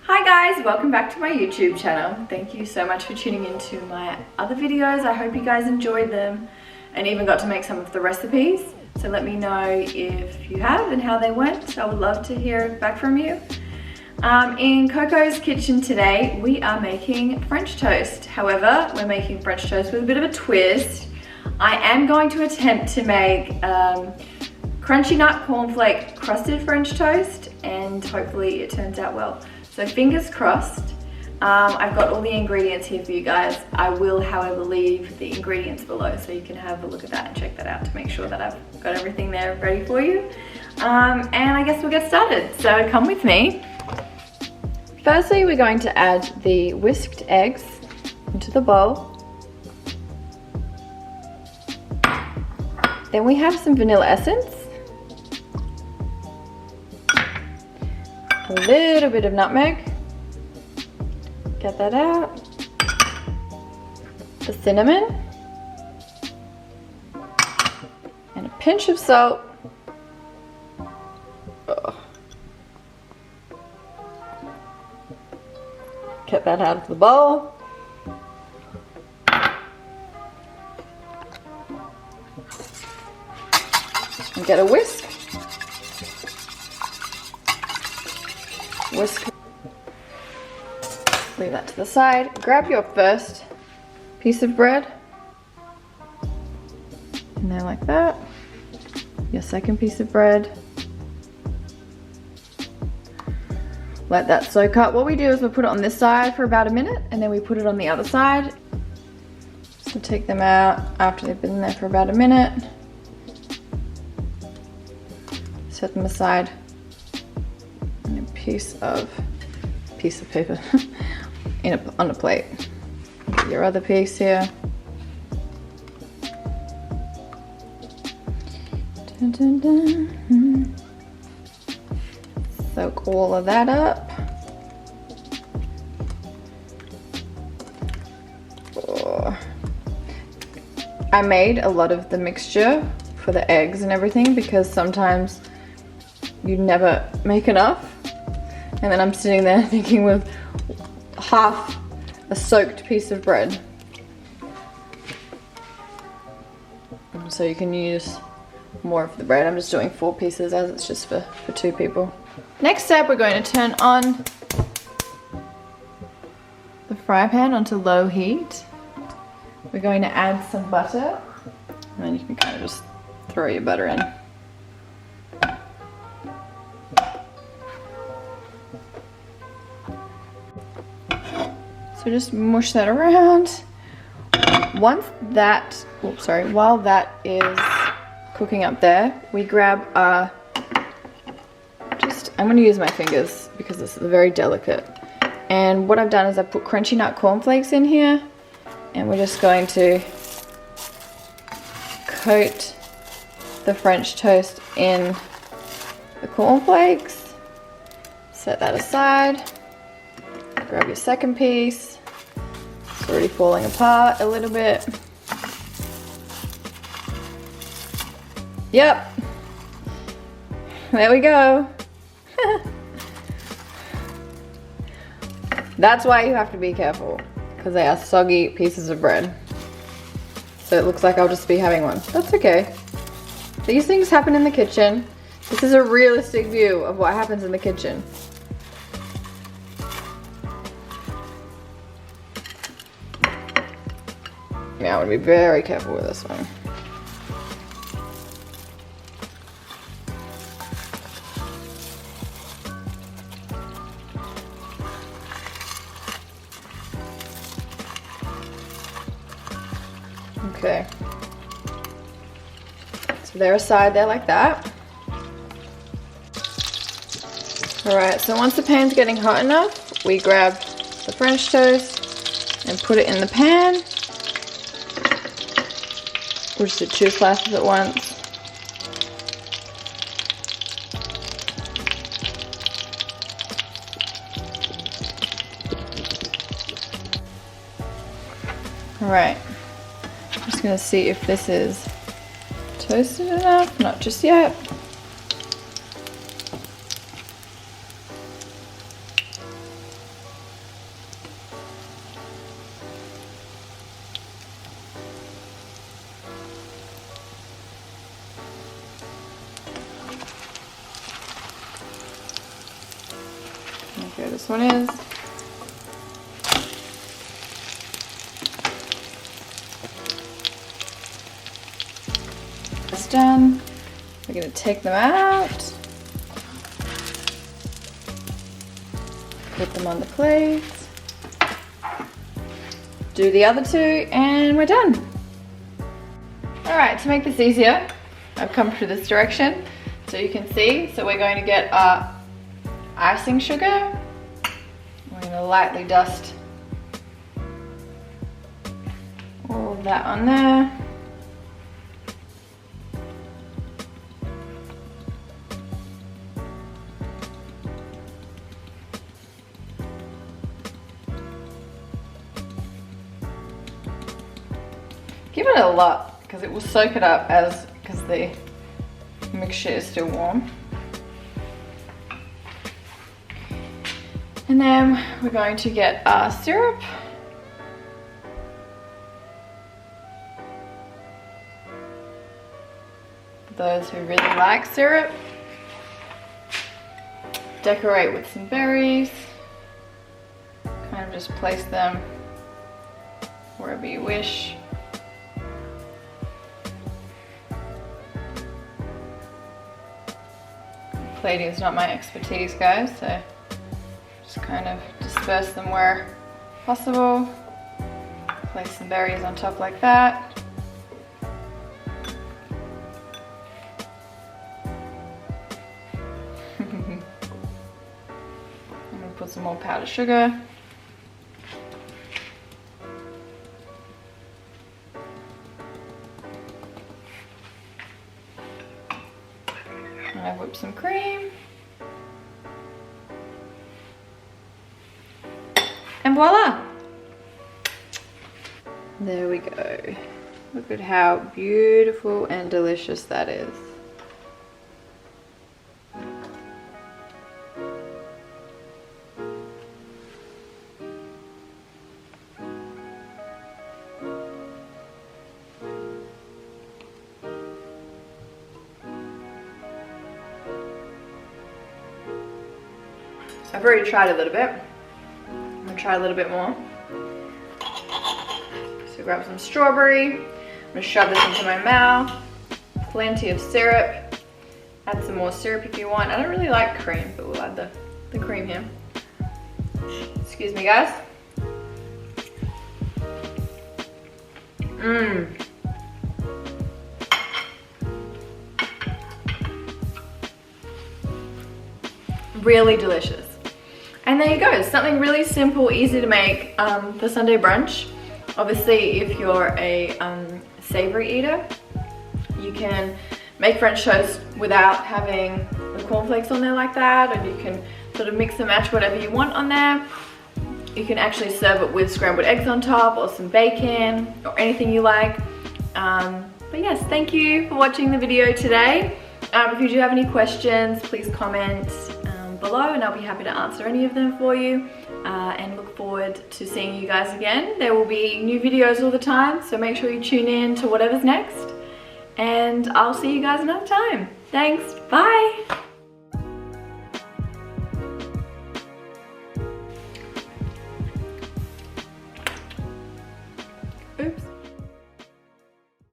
Hi guys, welcome back to my YouTube channel. Thank you so much for tuning into my other videos. I hope you guys enjoyed them and even got to make some of the recipes. So let me know if you have and how they went. I would love to hear back from you. In Coco's kitchen today, we are making French toast. However, we're making French toast with a bit of a twist. I am going to attempt to make Crunchy Nut Cornflake crusted French toast, and hopefully it turns out well. So fingers crossed. I've got all the ingredients here for you guys. I will, however, leave the ingredients below so you can have a look at that and check that out to make sure that I've got everything there ready for you. And I guess we'll get started. So come with me. Firstly, we're going to add the whisked eggs into the bowl. Then we have some vanilla essence, a little bit of nutmeg, get that out, the cinnamon, and a pinch of salt. Get that out of the bowl. And get a whisk. Whisk. Leave that to the side. Grab your first piece of bread. In there like that. Your second piece of bread. Let that soak up. What we do is we put it on this side for about a minute and then we put it on the other side. So take them out after they've been there for about a minute. Set them aside in a piece of paper on a plate. Get your other piece here. Dun, dun, dun. Soak all of that up. Oh. I made a lot of the mixture for the eggs and everything because sometimes you never make enough. And then I'm sitting there thinking with half a soaked piece of bread. So you can use more of the bread. I'm just doing 4 pieces as it's just for 2 people. Next step, we're going to turn on the fry pan onto low heat. We're going to add some butter, and then you can kind of just throw your butter in. So just mush that around. While that is cooking up there, we grab our I'm going to use my fingers because this is very delicate. And what I've done is I've put Crunchy Nut Cornflakes in here. And we're just going to coat the French toast in the cornflakes. Set that aside. Grab your second piece. It's already falling apart a little bit. Yep. There we go. That's why you have to be careful, because they are soggy pieces of bread. So it looks like I'll just be having one. That's okay. These things happen in the kitchen. This is a realistic view of what happens in the kitchen. Yeah, I want to be very careful with this one. Okay, so they're aside there like that. Alright, so once the pan's getting hot enough, we grab the French toast and put it in the pan. We'll just do 2 slices at once. Alright. I'm just going to see if this is toasted enough. Not just yet. Okay, this one is. That's done. We're gonna take them out. Put them on the plates. Do the other two and we're done. All right, to make this easier, I've come through this direction so you can see. So we're going to get our icing sugar. We're going to lightly dust all of that on there. Give it a lot because it will soak it up because the mixture is still warm. And then we're going to get our syrup. For those who really like syrup. Decorate with some berries. Kind of just place them wherever you wish. Plating is not my expertise, guys, so just kind of disperse them where possible. Place some berries on top like that. I'm gonna put some more powdered sugar. And I whip some cream. And voila! There we go. Look at how beautiful and delicious that is. I've already tried a little bit. I'm gonna try a little bit more. So grab some strawberry. I'm gonna shove this into my mouth. Plenty of syrup. Add some more syrup if you want. I don't really like cream, but we'll add the cream here. Excuse me, guys. Mmm. Really delicious. And there you go, something really simple, easy to make for Sunday brunch. Obviously, if you're a savory eater, you can make French toast without having the cornflakes on there like that, and you can sort of mix and match whatever you want on there. You can actually serve it with scrambled eggs on top or some bacon or anything you like. But yes, thank you for watching the video today. If you do have any questions, please comment below and I'll be happy to answer any of them for you, and look forward to seeing you guys again. There will be new videos all the time, so make sure you tune in to whatever's next, and I'll see you guys another time. Thanks, bye!